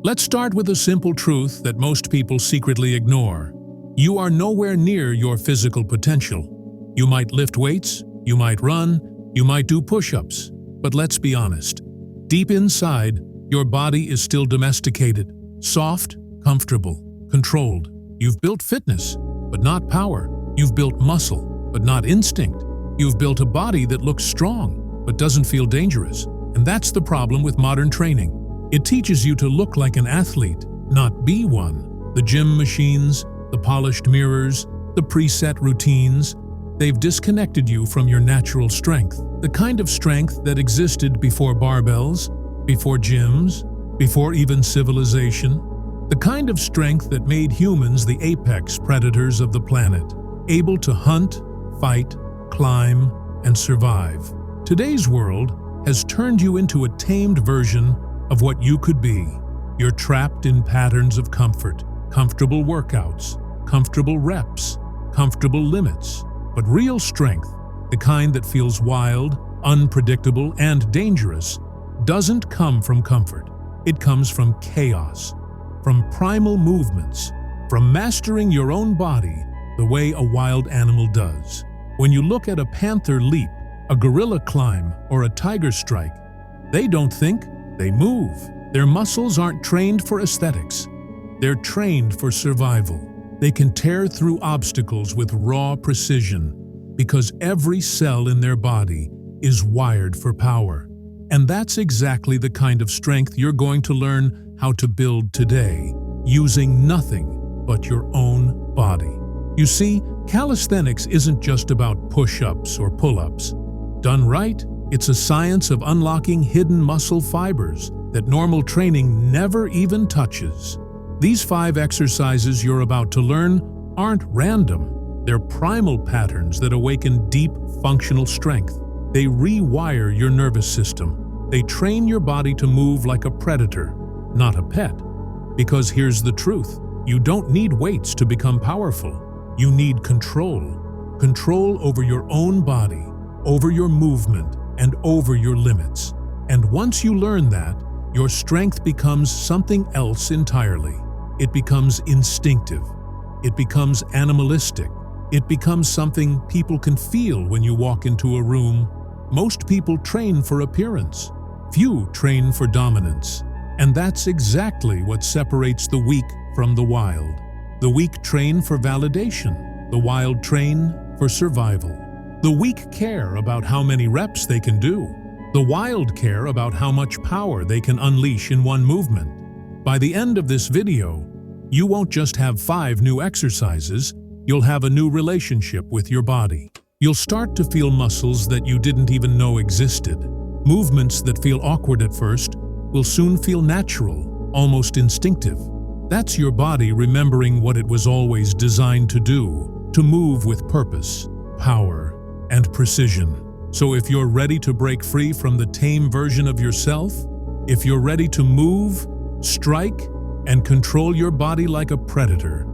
Let's start with a simple truth that most people secretly ignore. You are nowhere near your physical potential. You might lift weights, you might run, you might do push-ups, but let's be honest. Deep inside, your body is still domesticated, soft, comfortable, controlled. You've built fitness, but not power. You've built muscle, but not instinct. You've built a body that looks strong, but doesn't feel dangerous. And that's the problem with modern training. It teaches you to look like an athlete, not be one. The gym machines, the polished mirrors, the preset routines, they've disconnected you from your natural strength. The kind of strength that existed before barbells, before gyms, before even civilization. The kind of strength that made humans the apex predators of the planet, able to hunt, fight, climb, and survive. Today's world has turned you into a tamed version of what you could be. You're trapped in patterns of comfort, comfortable workouts, comfortable reps, comfortable limits. But real strength, the kind that feels wild, unpredictable, and dangerous, doesn't come from comfort. It comes from chaos, from primal movements, from mastering your own body the way a wild animal does. When you look at a panther leap, a gorilla climb, or a tiger strike, they don't think, they move. Their muscles aren't trained for aesthetics. They're trained for survival. They can tear through obstacles with raw precision because every cell in their body is wired for power. And that's exactly the kind of strength you're going to learn how to build today, using nothing but your own body. You see, calisthenics isn't just about push-ups or pull-ups. Done right, it's a science of unlocking hidden muscle fibers that normal training never even touches. These 5 exercises you're about to learn aren't random. They're primal patterns that awaken deep, functional strength. They rewire your nervous system. They train your body to move like a predator, not a pet. Because here's the truth. You don't need weights to become powerful. You need control. Control over your own body, over your movement, and over your limits. And once you learn that, your strength becomes something else entirely. It becomes instinctive. It becomes animalistic. It becomes something people can feel when you walk into a room. Most people train for appearance. Few train for dominance. And that's exactly what separates the weak from the wild. The weak train for validation. The wild train for survival. The weak care about how many reps they can do. The wild care about how much power they can unleash in one movement. By the end of this video, you won't just have 5 new exercises, you'll have a new relationship with your body. You'll start to feel muscles that you didn't even know existed. Movements that feel awkward at first will soon feel natural, almost instinctive. That's your body remembering what it was always designed to do, to move with purpose, power, and precision. So if you're ready to break free from the tame version of yourself, if you're ready to move, strike, and control your body like a predator,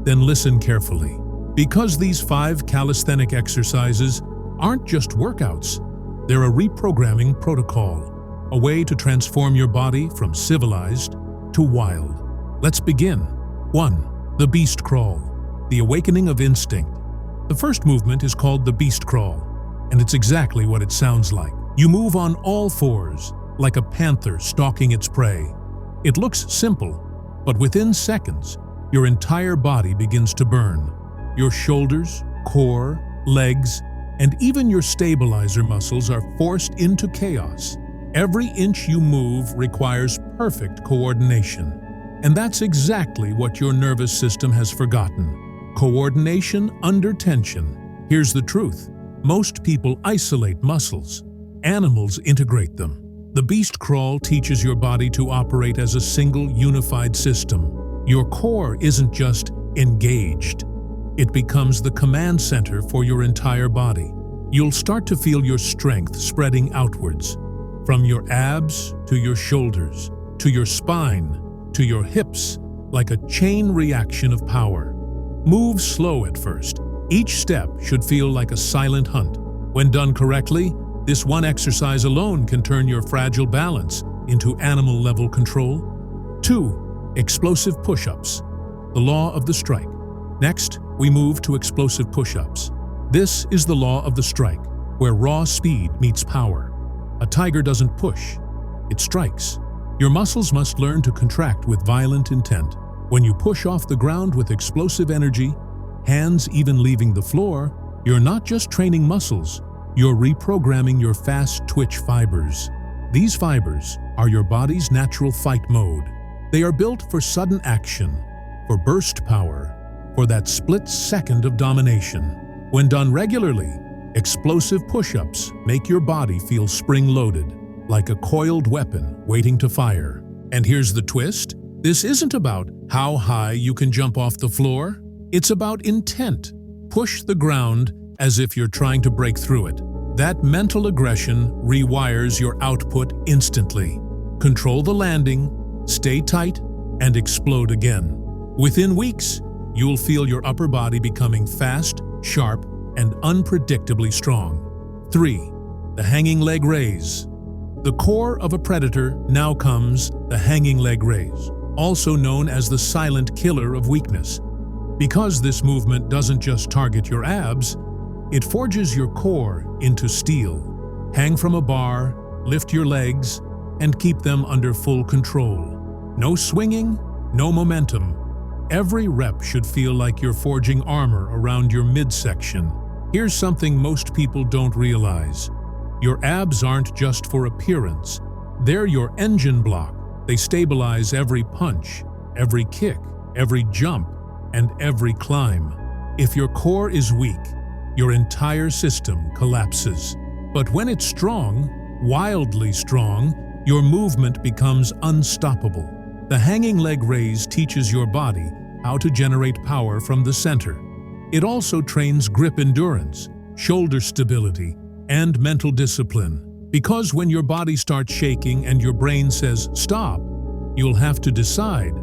then listen carefully. Because these 5 calisthenic exercises aren't just workouts, they're a reprogramming protocol, a way to transform your body from civilized to wild. Let's begin. 1. The beast crawl, the awakening of instinct. The first movement is called the beast crawl, and it's exactly what it sounds like. You move on all 4s, like a panther stalking its prey. It looks simple, but within seconds, your entire body begins to burn. Your shoulders, core, legs, and even your stabilizer muscles are forced into chaos. Every inch you move requires perfect coordination. And that's exactly what your nervous system has forgotten. Coordination under tension. Here's the truth. Most people isolate muscles. Animals integrate them. The beast crawl teaches your body to operate as a single unified system. Your core isn't just engaged. It becomes the command center for your entire body. You'll start to feel your strength spreading outwards, from your abs to your shoulders, to your spine, to your hips, like a chain reaction of power. Move slow at first. Each step should feel like a silent hunt. When done correctly, this one exercise alone can turn your fragile balance into animal-level control. 2. Explosive push-ups, the law of the strike. Next, we move to explosive push-ups. This is the law of the strike, where raw speed meets power. A tiger doesn't push, it strikes. Your muscles must learn to contract with violent intent. When you push off the ground with explosive energy, hands even leaving the floor, you're not just training muscles, you're reprogramming your fast twitch fibers. These fibers are your body's natural fight mode. They are built for sudden action, for burst power, for that split second of domination. When done regularly, explosive push-ups make your body feel spring-loaded, like a coiled weapon waiting to fire. And here's the twist. This isn't about how high you can jump off the floor. It's about intent. Push the ground as if you're trying to break through it. That mental aggression rewires your output instantly. Control the landing, stay tight, and explode again. Within weeks, you'll feel your upper body becoming fast, sharp, and unpredictably strong. 3. The hanging leg raise. The core of a predator now comes the hanging leg raise, also known as the silent killer of weakness. Because this movement doesn't just target your abs, it forges your core into steel. Hang from a bar, lift your legs, and keep them under full control. No swinging, no momentum. Every rep should feel like you're forging armor around your midsection. Here's something most people don't realize. Your abs aren't just for appearance. They're your engine block. They stabilize every punch, every kick, every jump, and every climb. If your core is weak, your entire system collapses. But when it's strong, wildly strong, your movement becomes unstoppable. The hanging leg raise teaches your body how to generate power from the center. It also trains grip endurance, shoulder stability, and mental discipline. Because when your body starts shaking and your brain says, "Stop," you'll have to decide,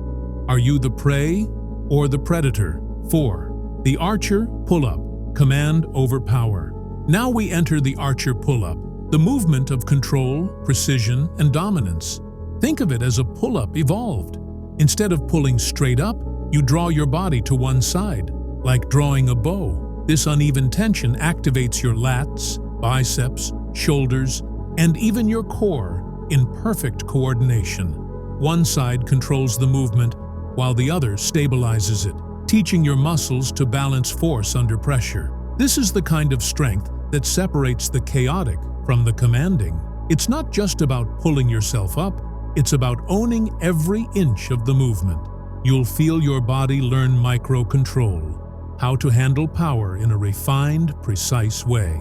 are you the prey or the predator? 4. The archer pull-up, command over power. Now we enter the archer pull-up, the movement of control, precision, and dominance. Think of it as a pull-up evolved. Instead of pulling straight up, you draw your body to one side, like drawing a bow. This uneven tension activates your lats, biceps, shoulders, and even your core in perfect coordination. One side controls the movement, while the other stabilizes it, teaching your muscles to balance force under pressure. This is the kind of strength that separates the chaotic from the commanding. It's not just about pulling yourself up, it's about owning every inch of the movement. You'll feel your body learn micro-control, how to handle power in a refined, precise way.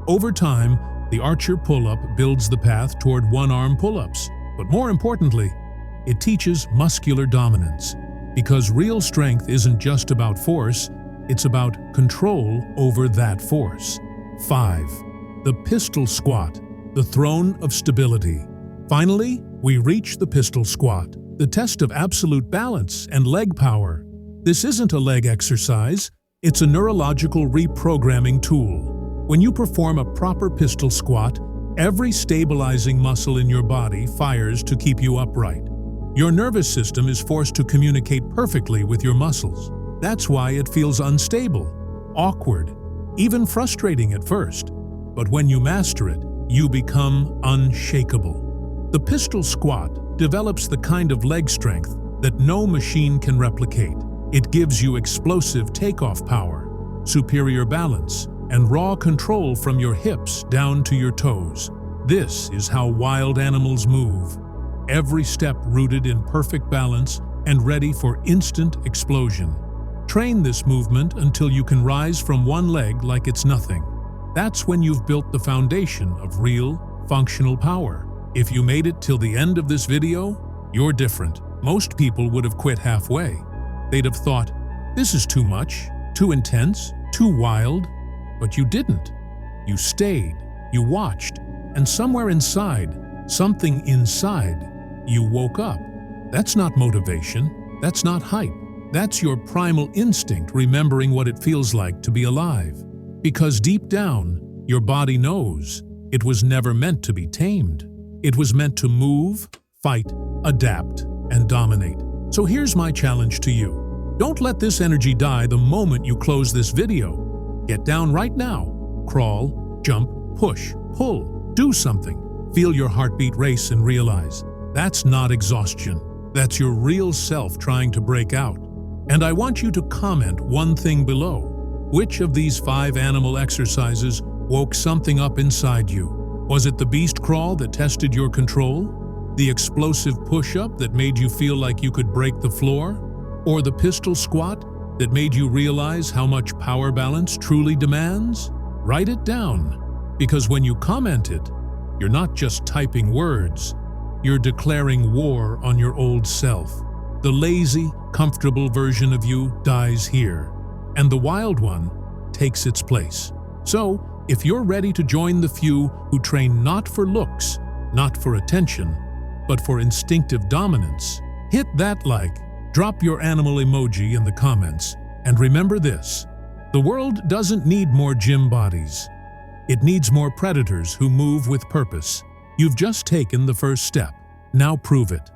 Over time, the archer pull-up builds the path toward one-arm pull-ups, but more importantly, it teaches muscular dominance. Because real strength isn't just about force, it's about control over that force. 5. The pistol squat, the throne of stability. Finally, we reach the pistol squat, the test of absolute balance and leg power. This isn't a leg exercise, it's a neurological reprogramming tool. When you perform a proper pistol squat, every stabilizing muscle in your body fires to keep you upright. Your nervous system is forced to communicate perfectly with your muscles. That's why it feels unstable, awkward, even frustrating at first. But when you master it, you become unshakable. The pistol squat develops the kind of leg strength that no machine can replicate. It gives you explosive takeoff power, superior balance, and raw control from your hips down to your toes. This is how wild animals move. Every step rooted in perfect balance and ready for instant explosion. Train this movement until you can rise from one leg like it's nothing. That's when you've built the foundation of real, functional power. If you made it till the end of this video, you're different. Most people would have quit halfway. They'd have thought, this is too much, too intense, too wild. But you didn't. You stayed, you watched, and somewhere inside, something inside, you woke up. That's not motivation, that's not hype. That's your primal instinct remembering what it feels like to be alive. Because deep down, your body knows it was never meant to be tamed. It was meant to move, fight, adapt, and dominate. So here's my challenge to you. Don't let this energy die the moment you close this video. Get down right now. Crawl, jump, push, pull, do something. Feel your heartbeat race and realize that's not exhaustion. That's your real self trying to break out. And I want you to comment one thing below. Which of these 5 animal exercises woke something up inside you? Was it the beast crawl that tested your control? The explosive push-up that made you feel like you could break the floor? Or the pistol squat that made you realize how much power balance truly demands? Write it down, because when you comment it, you're not just typing words, you're declaring war on your old self. The lazy, comfortable version of you dies here, and the wild one takes its place. So, if you're ready to join the few who train not for looks, not for attention, but for instinctive dominance, hit that like, drop your animal emoji in the comments, and remember this: the world doesn't need more gym bodies. It needs more predators who move with purpose. You've just taken the first step. Now prove it.